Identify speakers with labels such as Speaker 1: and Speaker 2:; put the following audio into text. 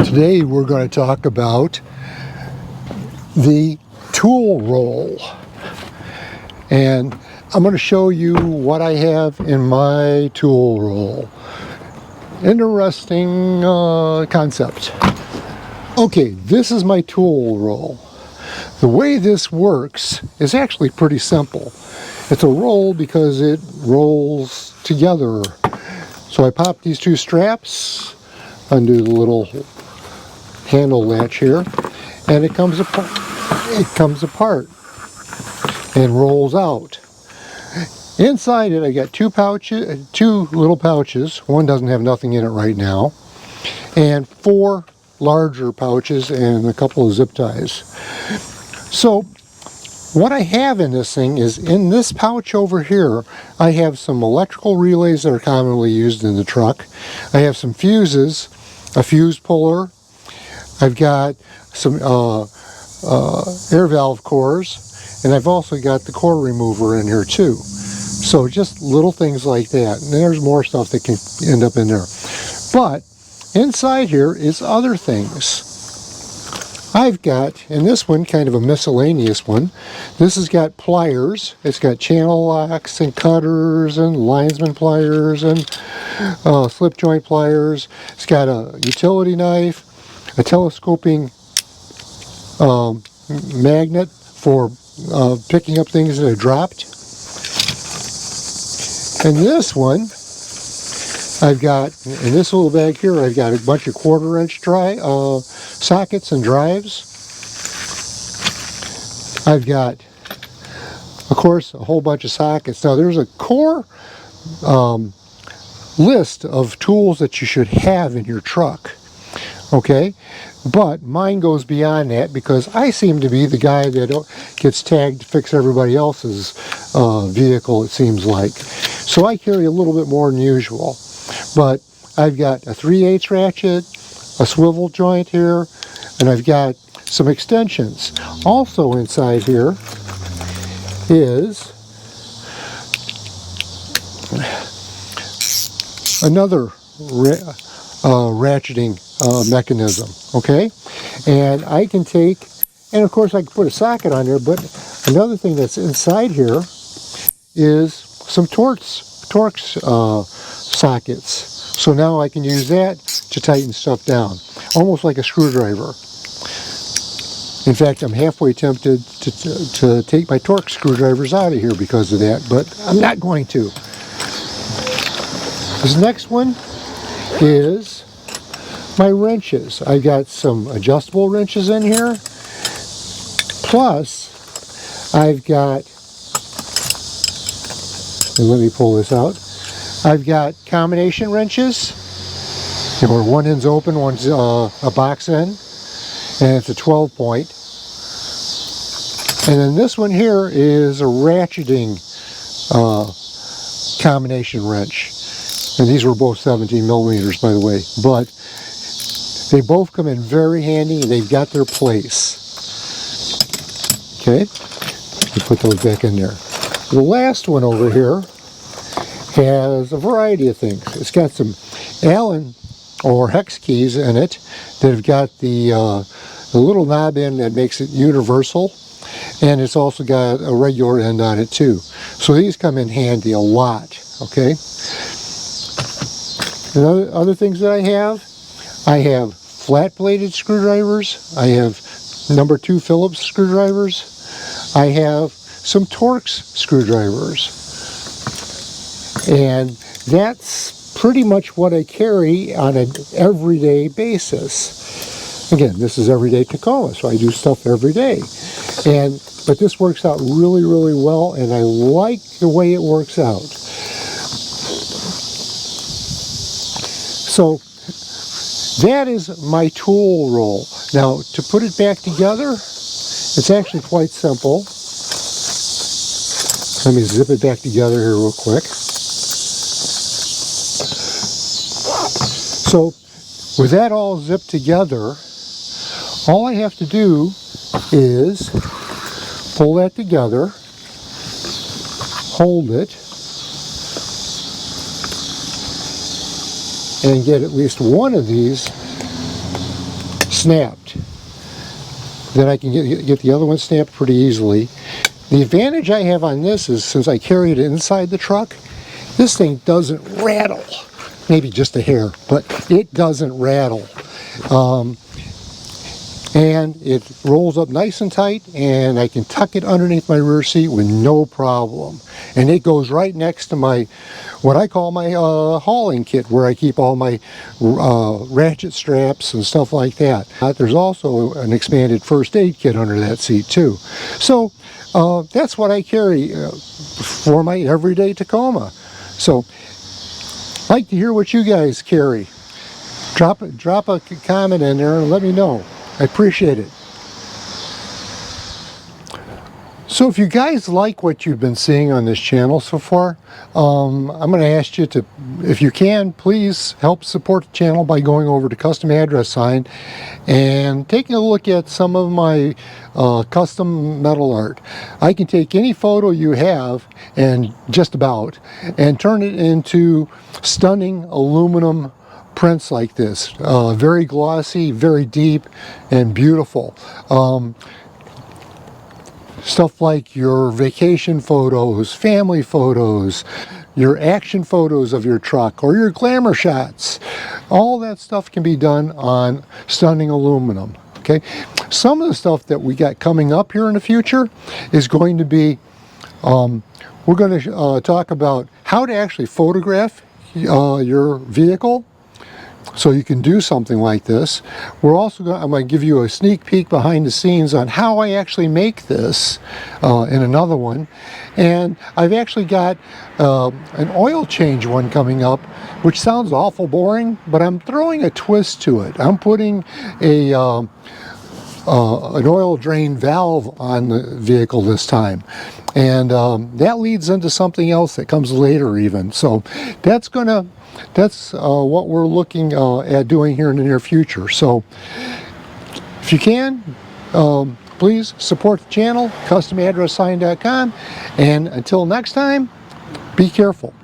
Speaker 1: Today we're going to talk about the tool roll, and I'm going to show you what I have in my tool roll. Interesting concept. Okay, this is my tool roll. The way this works is actually pretty simple. It's a roll because it rolls together. So I pop these two straps, undo the little handle latch here, and it comes apart. It comes apart and rolls out. Inside it, I got two little pouches. One doesn't have nothing in it right now, and four larger pouches and a couple of zip ties. So what I have in this thing is, in this pouch over here, I have some electrical relays that are commonly used in the truck. I have some fuses, a fuse puller. I've got some air valve cores, and I've also got the core remover in here too. So just little things like that. And there's more stuff that can end up in there. But inside here is other things. I've got, and this one, kind of a miscellaneous one, this has got pliers. It's got channel locks and cutters and linesman pliers and slip joint pliers. It's got a utility knife, a telescoping magnet for picking up things that are dropped. And this one, I've got, in this little bag here, I've got a bunch of 1/4 inch sockets and drives. I've got, of course, a whole bunch of sockets. Now there's a core list of tools that you should have in your truck, okay? But mine goes beyond that because I seem to be the guy that gets tagged to fix everybody else's vehicle, it seems like. So I carry a little bit more than usual. But I've got a 3/8 ratchet, a swivel joint here, and I've got some extensions. Also inside here is another ratcheting mechanism, okay? And I can take, and of course I can put a socket on there, but another thing that's inside here is some Torx sockets. So now I can use that to tighten stuff down, almost like a screwdriver. In fact, I'm halfway tempted to take my Torx screwdrivers out of here because of that, but I'm not going to. This next one is my wrenches. I've got some adjustable wrenches in here, plus I've got, and let me pull this out, I've got combination wrenches, where one end's open, one's a box end, and it's a 12 point. And then this one here is a ratcheting combination wrench. And these were both 17 millimeters, by the way. But they both come in very handy, and they've got their place. Okay, we put those back in there. The last one over here has a variety of things. It's got some Allen or hex keys in it that have got the little knob end that makes it universal, and it's also got a regular end on it too. So these come in handy a lot, okay? And other things that I have flat-bladed screwdrivers, I have number 2 Phillips screwdrivers, I have some Torx screwdrivers, and that's pretty much what I carry on an everyday basis. Again, this is everyday Tacoma, so I do stuff every day. But this works out really, really well, and I like the way it works out. So that is my tool roll. Now, to put it back together, it's actually quite simple. Let me zip it back together here real quick. So with that all zipped together, all I have to do is pull that together, hold it, and get at least one of these snapped. Then I can get the other one snapped pretty easily. The advantage I have on this is, since I carry it inside the truck, this thing doesn't rattle. Maybe just a hair, but it doesn't rattle. And it rolls up nice and tight, and I can tuck it underneath my rear seat with no problem. And it goes right next to my, what I call my hauling kit, where I keep all my ratchet straps and stuff like that. There's also an expanded first aid kit under that seat too. So that's what I carry for my everyday Tacoma. So I'd like to hear what you guys carry. Drop a comment in there and let me know. I appreciate it. So if you guys like what you've been seeing on this channel so far, I'm going to ask you to, if you can, please help support the channel by going over to Custom Address Sign and taking a look at some of my custom metal art. I can take any photo you have, and just about, and turn it into stunning aluminum prints like this. Very glossy, very deep, and beautiful. Stuff like your vacation photos, family photos, your action photos of your truck, or your glamour shots. All that stuff can be done on stunning aluminum. Okay, some of the stuff that we got coming up here in the future is going to be, we're going to talk about how to actually photograph your vehicle, so you can do something like this. We're also I'm going to give you a sneak peek behind the scenes on how I actually make this in another one. And I've actually got an oil change one coming up, which sounds awful boring, but I'm throwing a twist to it. I'm putting a an oil drain valve on the vehicle this time, and that leads into something else that comes later even. So that's what we're looking at doing here in the near future. So if you can, please support the channel, customaddresssign.com, and until next time, be careful.